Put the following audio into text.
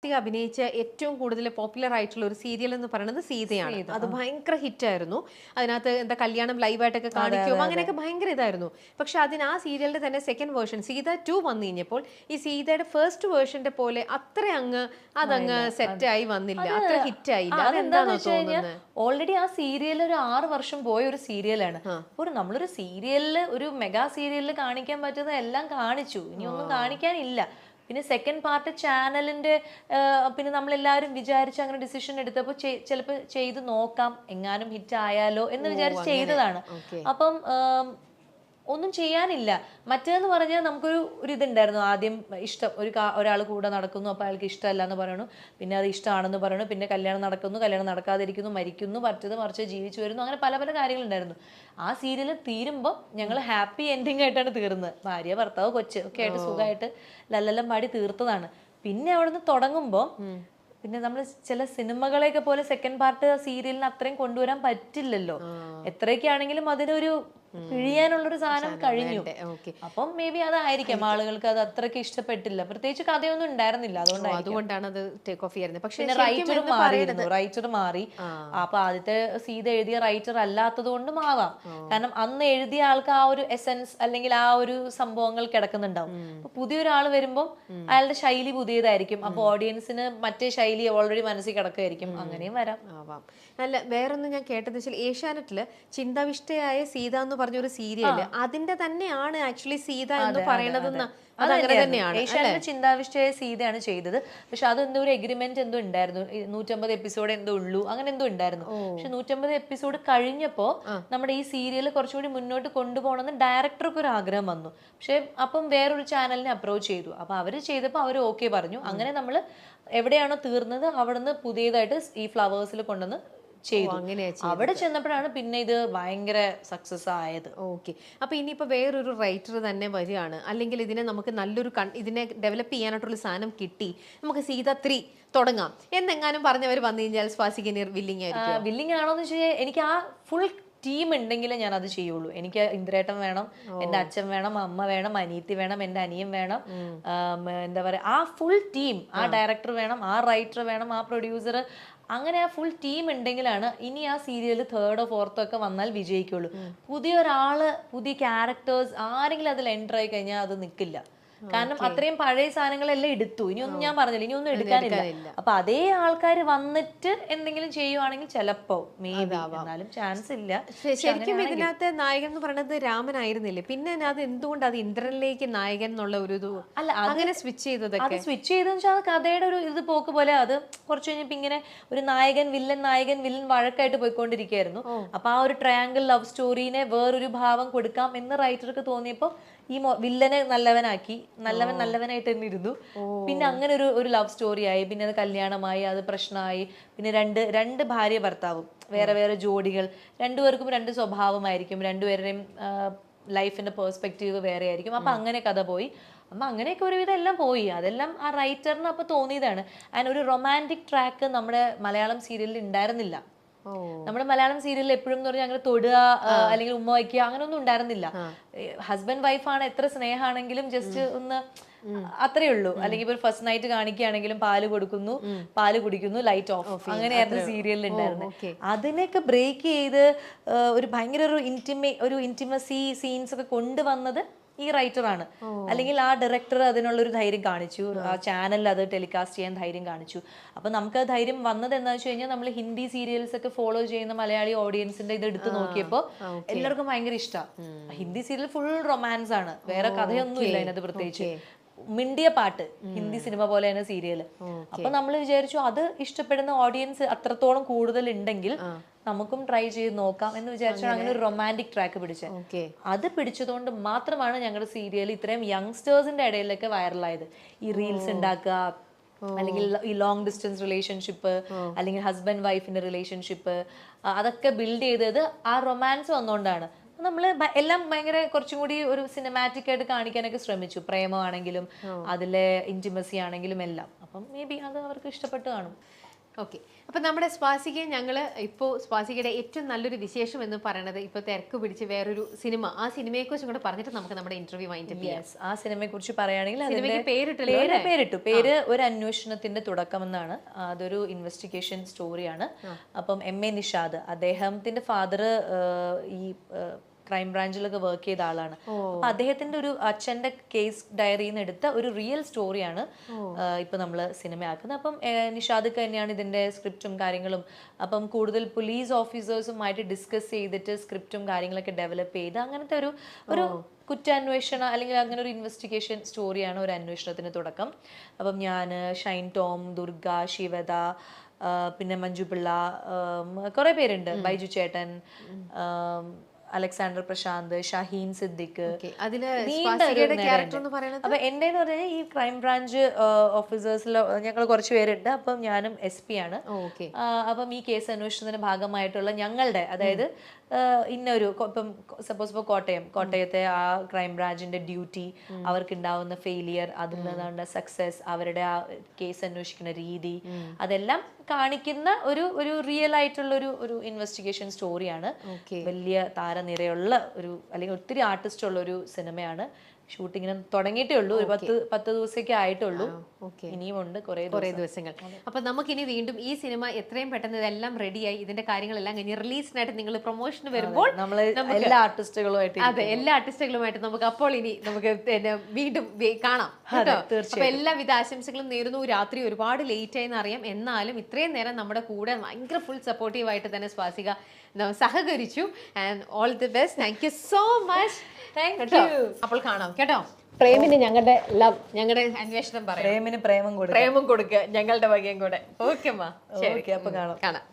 അഭിനയിച്ച ഏറ്റവും കൂടുതൽ പോപ്പുലർ ആയിട്ടുള്ള ഒരു സീരിയൽ എന്ന് പറയുന്നത് സീതയാണ്. അത് ഭയങ്കര ഹിറ്റായിരുന്നു. അതിനകത്ത് എന്താ കല്യാണം ലൈവായിട്ടൊക്കെ കാണിക്കും അങ്ങനെയൊക്കെ ഭയങ്കര ഇതായിരുന്നു. പക്ഷെ ആ സീരിയലിന്റെ തന്നെ സെക്കൻഡ് വേർഷൻ സീത 2 വന്നു കഴിഞ്ഞപ്പോൾ ഈ സീതയുടെ ഫസ്റ്റ് വേർഷന്റെ പോലെ അതങ്ങ് സെറ്റായി വന്നില്ല, അത്ര ഹിറ്റ് ആയില്ല. അതെന്താണോ തോന്നുന്നത്? ഓൾറെഡി ആ സീരിയൽ ഒരു 6 വർഷം പോയ ഒരു സീരിയലാണ്. ഒരു നമ്മളൊരു സീരിയലില് ഒരു മെഗാ സീരിയലിൽ കാണിക്കാൻ പറ്റുന്ന എല്ലാം കാണിച്ചു, ഇനി ഒന്നും കാണിക്കാനില്ല. പിന്നെ സെക്കൻഡ് പാർട്ട് ചാനലിന്റെ പിന്നെ നമ്മളെല്ലാവരും വിചാരിച്ച് അങ്ങനെ ഡിസിഷൻ എടുത്തപ്പോൾ ചിലപ്പോൾ ചെയ്ത് നോക്കാം, എങ്ങാനും ഹിറ്റ് ആയാലോ എന്ന് വിചാരിച്ച് ചെയ്തതാണ്. അപ്പം ഒന്നും ചെയ്യാനില്ല. മറ്റേന്ന് പറഞ്ഞാൽ നമുക്കൊരു ഇതുണ്ടായിരുന്നു. ആദ്യം ഇഷ്ടം ഒരാൾ കൂടെ നടക്കുന്നു, അപ്പോൾ അയാൾക്ക് ഇഷ്ടമല്ല എന്ന് പറയണു, പിന്നെ അത് ഇഷ്ടമാണെന്ന് പറയണു, പിന്നെ കല്യാണം നടക്കുന്നു, കല്യാണം നടക്കാതിരിക്കുന്നു, മരിക്കുന്നു, മറിച്ച് ജീവിച്ചു വരുന്നു, അങ്ങനെ പല പല കാര്യങ്ങളുണ്ടായിരുന്നു. ആ സീരിയൽ തീരുമ്പോൾ ഞങ്ങൾ ഹാപ്പി എൻഡിങ് ആയിട്ടാണ് തീർന്നത്. ഭാര്യ ഭർത്താവ് കൊച്ച് ഒക്കെ ആയിട്ട് സുഖമായിട്ട് ലല്ലെല്ലാം പാടി തീർത്തതാണ്. പിന്നെ അവിടെ നിന്ന് തുടങ്ങുമ്പോൾ പിന്നെ നമ്മൾ ചില സിനിമകളെയൊക്കെ പോലെ സെക്കൻഡ് പാർട്ട് സീരിയലിന് അത്രയും കൊണ്ടുവരാൻ പറ്റില്ലല്ലോ. എത്രയൊക്കെയാണെങ്കിലും അതിനൊരു പിഴിയാനുള്ളൊരു സാധനം കഴിഞ്ഞു. അപ്പം മേ ബി അതായിരിക്കാം ആളുകൾക്ക് അത് അത്രയ്ക്ക് ഇഷ്ടപ്പെട്ടില്ല. പ്രത്യേകിച്ച് കഥയൊന്നും ഉണ്ടായിരുന്നില്ല, അതുകൊണ്ടാണ് അത് ടേക്ക് ഓഫ് ചെയ്യുന്നത്. പക്ഷേ റൈറ്റർ മാറി. അപ്പൊ ആദ്യത്തെ സീത എഴുതിയ റൈറ്റർ അല്ലാത്തത് കൊണ്ടും ആവാം. കാരണം അന്ന് എഴുതിയ ആൾക്ക് ആ ഒരു എസെൻസ് അല്ലെങ്കിൽ ആ ഒരു സംഭവങ്ങൾ കിടക്കുന്നുണ്ടാവും. അപ്പൊ പുതിയൊരാൾ വരുമ്പോൾ അയാളുടെ ശൈലി പുതിയതായിരിക്കും. അപ്പൊ ഓഡിയൻസിന് മറ്റേ ശൈലി ഓൾറെഡി മനസ്സിൽ കിടക്കുമായിരിക്കും. അങ്ങനെയും വരാം. അല്ല, വേറൊന്നും ഞാൻ കേട്ടത് വെച്ചാൽ ഏഷ്യാനെറ്റില് ചിന്താവിഷ്ടയായ സീത എന്ന് പറഞ്ഞൊരു സീരിയല് അതിന്റെ തന്നെയാണ് ആക്ച്വലി സീത എന്ന് പറയണതെന്ന്. ഏഷ്യാനെറ്റ് ചിന്താവിഷ്ടയായ സീതയാണ് ചെയ്തത്. പക്ഷെ അതെന്തോ ഒരു എഗ്രിമെന്റ് എന്തോ ഉണ്ടായിരുന്നു, 150 എപ്പിസോഡ് എന്തോ ഉള്ളൂ, അങ്ങനെ എന്തോ ഉണ്ടായിരുന്നു. പക്ഷെ 150 എപ്പിസോഡ് കഴിഞ്ഞപ്പോ നമ്മുടെ ഈ സീരിയൽ കുറച്ചുകൂടി മുന്നോട്ട് കൊണ്ടുപോകണമെന്ന് ഡയറക്ടർക്ക് ഒരു ആഗ്രഹം വന്നു. പക്ഷെ അപ്പം വേറൊരു ചാനലിനെ അപ്രോച്ച് ചെയ്തു. അപ്പൊ അവര് ചെയ്തപ്പോൾ അവർ ഓക്കെ പറഞ്ഞു. അങ്ങനെ നമ്മൾ എവിടെയാണോ തീർന്നത് അവിടുന്ന് പുതിയതായിട്ട് ഈ ഫ്ലവേഴ്സിൽ കൊണ്ടുവന്ന് ചെയ്തു. അവിടെ ചെന്നപ്പോഴാണ് പിന്നെ ഇത് ഭയങ്കര സക്സസ് ആയത്. ഓക്കെ. അപ്പൊ ഇനിയിപ്പോ വേറൊരു റൈറ്റർ തന്നെ വരികയാണ്, അല്ലെങ്കിൽ ഇതിനെ നമുക്ക് നല്ലൊരു ഇതിനെ ഡെവലപ്പ് ചെയ്യാനായിട്ടുള്ള സാധനം കിട്ടി, നമുക്ക് സീത 3 തുടങ്ങാം എന്നെങ്ങാനും പറഞ്ഞവർ വന്നു കഴിഞ്ഞാൽ സ്വാസിക വില്ലിങ് ആയിരിക്കും? വില്ലിങ് ആണോന്ന് വെച്ചാൽ എനിക്ക് ആ ഫുൾ ടീം ഉണ്ടെങ്കിലേ ഞാൻ അത് ചെയ്യുള്ളൂ. എനിക്ക് ഇന്ദ്രേട്ടൻ വേണം, എൻ്റെ അച്ഛൻ വേണം, അമ്മ വേണം, അനിയത്തി വേണം, എൻ്റെ അനിയൻ വേണം, എന്താ പറയാ, ആ ഫുൾ ടീം, ആ ഡയറക്ടർ വേണം, ആ റൈറ്റർ വേണം, ആ പ്രൊഡ്യൂസർ, അങ്ങനെ ആ ഫുൾ ടീം ഉണ്ടെങ്കിലാണ് ഇനി ആ സീരിയൽ 3rd or 4th ഒക്കെ വന്നാൽ വിജയിക്കുള്ളൂ. പുതിയ ക്യാരക്ടേഴ്സ് ആരെങ്കിലും അതിൽ എൻ്റർ ആയി കഴിഞ്ഞാൽ അത് നിൽക്കില്ല. കാരണം അത്രയും പഴയ സാധനങ്ങളെല്ലാം എടുത്തു, ഇനിയൊന്നും ഞാൻ പറഞ്ഞില്ല, ഇനിയൊന്നും എടുക്കാനില്ല. അപ്പൊ അതേ ആൾക്കാർ വന്നിട്ട് എന്തെങ്കിലും ചെയ്യുവാണെങ്കിൽ ചിലപ്പോ മേ ബി, എന്നാലും ചാൻസ് ഇല്ല. ശരിക്കും ഇതിനകത്ത് നായകൻ എന്ന് പറയുന്നത് രാമനായിരുന്നില്ലേ? പിന്നെ അത് എന്തുകൊണ്ട് അത് ഇന്ദ്രനിലേക്ക് നായകൻ എന്നുള്ള ഒരു അല്ല അങ്ങനെ സ്വിച്ച് ചെയ്തത്? അത് സ്വിച്ച് ചെയ്തെന്ന് വെച്ചാൽ അത് കഥയുടെ ഒരു ഇത് പോക്ക് പോലെ. അത് കുറച്ച് കഴിഞ്ഞപ്പോ ഇങ്ങനെ ഒരു നായകൻ വില്ലൻ വഴക്കായിട്ട് പോയിക്കൊണ്ടിരിക്കുകയായിരുന്നു. അപ്പൊ ആ ഒരു ട്രയാങ്കിൾ ലവ് സ്റ്റോറീനെ വേറൊരു ഭാവം കൊടുക്കാം എന്ന് റൈറ്റർക്ക് തോന്നിയപ്പോ ഈ വില്ലനെ നല്ലവനായിട്ട് തന്നെ ഇരുന്നു. പിന്നെ അങ്ങനെ ഒരു ലവ് സ്റ്റോറി ആയി, പിന്നെ അത് കല്യാണമായി, അത് പ്രശ്നമായി. പിന്നെ രണ്ട് ഭാര്യ ഭർത്താവും വേറെ വേറെ ജോഡികൾ, രണ്ടുപേർക്കും രണ്ട് സ്വഭാവമായിരിക്കും, രണ്ടുപേരുടെയും ലൈഫിന്റെ പേഴ്സ്പെക്റ്റീവ് വേറെ ആയിരിക്കും. അപ്പൊ അങ്ങനെ കഥ പോയി. അപ്പൊ അങ്ങനെയൊക്കെ ഒരുവിധം എല്ലാം പോയി. അതെല്ലാം ആ റൈറ്ററിന് അപ്പൊ തോന്നിയതാണ്. ആൻഡ് ഒരു റൊമാൻറ്റിക് ട്രാക്ക് നമ്മുടെ മലയാളം സീരിയലിൽ ഉണ്ടായിരുന്നില്ല. നമ്മുടെ മലയാളം സീരിയലിൽ എപ്പോഴും എന്ന് പറഞ്ഞാൽ അങ്ങനെ തൊടുക അല്ലെങ്കിൽ ഉമ്മ വയ്ക്കുക അങ്ങനെയൊന്നും ഉണ്ടായിരുന്നില്ല. ഹസ്ബൻഡ് വൈഫാണ്, എത്ര സ്നേഹമാണെങ്കിലും ജസ്റ്റ് ഒന്ന് അത്രേ ഉള്ളൂ. അല്ലെങ്കിൽ ഇപ്പൊ ഫസ്റ്റ് നൈറ്റ് കാണിക്കുകയാണെങ്കിലും പാല് കൊടുക്കുന്നു, പാല് കുടിക്കുന്നു, ലൈറ്റ് ഓഫ്, അങ്ങനെയായിരുന്നു സീരിയലിൽ ഉണ്ടായിരുന്നത്. അതിനെയൊക്കെ ബ്രേക്ക് ചെയ്ത് ഒരു ഭയങ്കര ഒരു ഇന്റിമസി സീൻസ് ഒക്കെ കൊണ്ടുവന്നത് ഈ റൈറ്ററാണ്. അല്ലെങ്കിൽ ആ ഡയറക്ടർ അതിനുള്ളൊരു ധൈര്യം കാണിച്ചു, ആ ചാനലിൽ അത് ടെലികാസ്റ്റ് ചെയ്യാൻ ധൈര്യം കാണിച്ചു. അപ്പൊ നമുക്ക് ധൈര്യം വന്നത് എന്താ വെച്ച് കഴിഞ്ഞാൽ നമ്മൾ ഹിന്ദി സീരിയൽസ് ഒക്കെ ഫോളോ ചെയ്യുന്ന മലയാളി ഓഡിയൻസിന്റെ ഇത് എടുത്ത് നോക്കിയപ്പോൾ എല്ലാവർക്കും ഭയങ്കര ഇഷ്ടമാണ്. ഹിന്ദി സീരിയൽ ഫുൾ റൊമാൻസ് ആണ്, വേറെ കഥയൊന്നും ഇല്ല അതിനകത്ത്. പ്രത്യേകിച്ച് മിണ്ടിയ പാട്ട്, ഹിന്ദി സിനിമ പോലെയാണ് സീരിയൽ. അപ്പൊ നമ്മൾ വിചാരിച്ചു അത് ഇഷ്ടപ്പെടുന്ന ഓഡിയൻസ് അത്രത്തോളം കൂടുതൽ ഉണ്ടെങ്കിൽ നമുക്കും ട്രൈ ചെയ്ത് നോക്കാം എന്ന് വിചാരിച്ചാണ് അങ്ങനെ ഒരു റൊമാൻറ്റിക് ട്രാക്ക് പിടിച്ചത്. അത് പിടിച്ചതുകൊണ്ട് മാത്രമാണ് ഞങ്ങളുടെ സീരിയൽ ഇത്രയും യങ്സ്റ്റേഴ്സിന്റെ ഇടയിലൊക്കെ വൈറലായത്. ഈ റീൽസ് ഉണ്ടാക്കുക, അല്ലെങ്കിൽ ഈ ലോങ് ഡിസ്റ്റൻസ് റിലേഷൻഷിപ്പ്, അല്ലെങ്കിൽ ഹസ്ബൻഡ് വൈഫിന്റെ റിലേഷൻഷിപ്പ്, അതൊക്കെ ബിൽഡ് ചെയ്തത് ആ റൊമാൻസ് വന്നുകൊണ്ടാണ്. നമ്മൾ എല്ലാം ഭയങ്കര കുറച്ചും കൂടി ഒരു സിനിമാറ്റിക് ആയിട്ട് കാണിക്കാനൊക്കെ ശ്രമിച്ചു. പ്രേമമാണെങ്കിലും അതിലെ ഇന്റിമസി ആണെങ്കിലും എല്ലാം. അപ്പം മേ ബി അത് അവർക്ക് ഇഷ്ടപ്പെട്ട് കാണും. ഓക്കെ, അപ്പൊ നമ്മുടെ സ്വാസികയെ ഞങ്ങള് ഇപ്പോൾ സ്വാസികയുടെ ഏറ്റവും നല്ലൊരു വിശേഷം എന്ന് പറയുന്നത് ഇപ്പൊ തിരക്ക് പിടിച്ച് വേറൊരു സിനിമ, ആ സിനിമയെ കുറിച്ചും കൂടെ പറഞ്ഞിട്ട് നമുക്ക് നമ്മുടെ ഇന്റർവ്യൂ വൈൻഡപ്പ് ചെയ്യാം. ആ സിനിമയെ കുറിച്ച് പറയുകയാണെങ്കിൽ സിനിമയ്ക്ക് പേരിട്ടു. പേര് ഒരു അന്വേഷണത്തിന്റെ തുടക്കം എന്നാണ്. അതൊരു ഇൻവെസ്റ്റിഗേഷൻ സ്റ്റോറിയാണ്. അപ്പം MA നിഷാദ്, അദ്ദേഹത്തിന്റെ ഫാദർ ഈ ക്രൈം ബ്രാഞ്ചിലൊക്കെ വർക്ക് ചെയ്ത ആളാണ്. അപ്പൊ അദ്ദേഹത്തിന്റെ ഒരു അച്ഛന്റെ കേസ് ഡയറിയിൽ നിന്ന് എടുത്ത ഒരു റിയൽ സ്റ്റോറിയാണ് ഇപ്പൊ നമ്മള് സിനിമയാക്കുന്നത്. അപ്പം നിഷാദ് തന്നെയാണ് ഇതിന്റെ സ്ക്രിപ്റ്റും കാര്യങ്ങളും. അപ്പം കൂടുതൽ പോലീസ് ഓഫീസേഴ്സുമായിട്ട് ഡിസ്കസ് ചെയ്തിട്ട് സ്ക്രിപ്റ്റും കാര്യങ്ങളൊക്കെ ഡെവലപ്പ് ചെയ്ത് അങ്ങനത്തെ ഒരു കുറ്റാന്വേഷണ അല്ലെങ്കിൽ അങ്ങനെ ഒരു ഇൻവെസ്റ്റിഗേഷൻ സ്റ്റോറിയാണ് ഒരു അന്വേഷണത്തിന് തുടക്കം. അപ്പം ഞാൻ, ഷൈൻ ടോം, ദുർഗ, ശിവദ, പിന്നെ മഞ്ജുപിള്ള, കുറെ പേരുണ്ട്, ബൈജു ചേട്ടൻ, അലക്സാണ്ടർ പ്രശാന്ത്, ഷഹീൻ സിദ്ദിഖ്. അപ്പൊ എന്റെ എന്ന് പറഞ്ഞാൽ ഈ ക്രൈം ബ്രാഞ്ച് ഓഫീസേഴ്സിൽ ഞങ്ങൾ കുറച്ച് പേരുണ്ട്. അപ്പം ഞാനും SP ആണ്. അപ്പം ഈ കേസ് അന്വേഷണത്തിന്റെ ഭാഗമായിട്ടുള്ള ഞങ്ങളുടെ, അതായത് ഇന്നൊരു ഇപ്പം സപ്പോസ് ഇപ്പോൾ കോട്ടയത്തെ ആ ക്രൈം ബ്രാഞ്ചിന്റെ ഡ്യൂട്ടി, അവർക്ക് ഉണ്ടാവുന്ന ഫെയിലിയർ, അതിൽ നിന്നുള്ള സക്സസ്, അവരുടെ ആ കേസ് അന്വേഷിക്കുന്ന രീതി, അതെല്ലാം കാണിക്കുന്ന ഒരു റിയൽ ആയിട്ടുള്ള ഒരു ഇൻവെസ്റ്റിഗേഷൻ സ്റ്റോറിയാണ്. വലിയ താരനിരയുള്ള ഒരു, അല്ലെങ്കിൽ ഒത്തിരി ആർട്ടിസ്റ്റ് ഉള്ള ഒരു സിനിമയാണ്. ഷൂട്ടിങ്ങിന് തുടങ്ങിയിട്ടേ ഉള്ളൂ, ഒരു 10 ദിവസമൊക്കെ ആയിട്ടുള്ളൂ. ഇനിയുമുണ്ട് കുറെ ദിവസങ്ങൾ. അപ്പൊ നമുക്കിനി വീണ്ടും ഈ സിനിമ എത്രയും പെട്ടെന്ന് ഇതെല്ലാം റെഡിയായി ഇതിന്റെ കാര്യങ്ങളെല്ലാം കഴിഞ്ഞ് റിലീസിനായിട്ട് നിങ്ങൾ പ്രൊമോഷന് വരുമ്പോൾ നമ്മൾ എല്ലാ ആർട്ടിസ്റ്റുകളുമായിട്ട്, അതെ, എല്ലാ ആർട്ടിസ്റ്റുകളുമായിട്ട് നമുക്ക് അപ്പോൾ ഇനി നമുക്ക് വീണ്ടും കാണാം കേട്ടോ. അപ്പൊ എല്ലാവിധ ആശംസകളും നേരുന്നു. രാത്രി ഒരുപാട് ലേറ്റ് ആയെന്ന് അറിയാം, എന്നാലും ഇത്രയും നേരം നമ്മുടെ കൂടെ ഭയങ്കര ഫുൾ സപ്പോർട്ടീവ് ആയിട്ട് തന്നെ സ്വാസിക സഹകരിച്ചു. And all the best. Thank you so much. അപ്പോൾ കാണാം കേട്ടോ. പ്രേമിന് ഞങ്ങളുടെ ലവ്, ഞങ്ങളുടെ അന്വേഷണം പറയാം. പ്രേമിന് പ്രേമം കൊടുക്കുക ഞങ്ങളുടെ വകയും കൂടെ. ഓക്കെ അമ്മ, ശരി, അപ്പൊ കാണാം.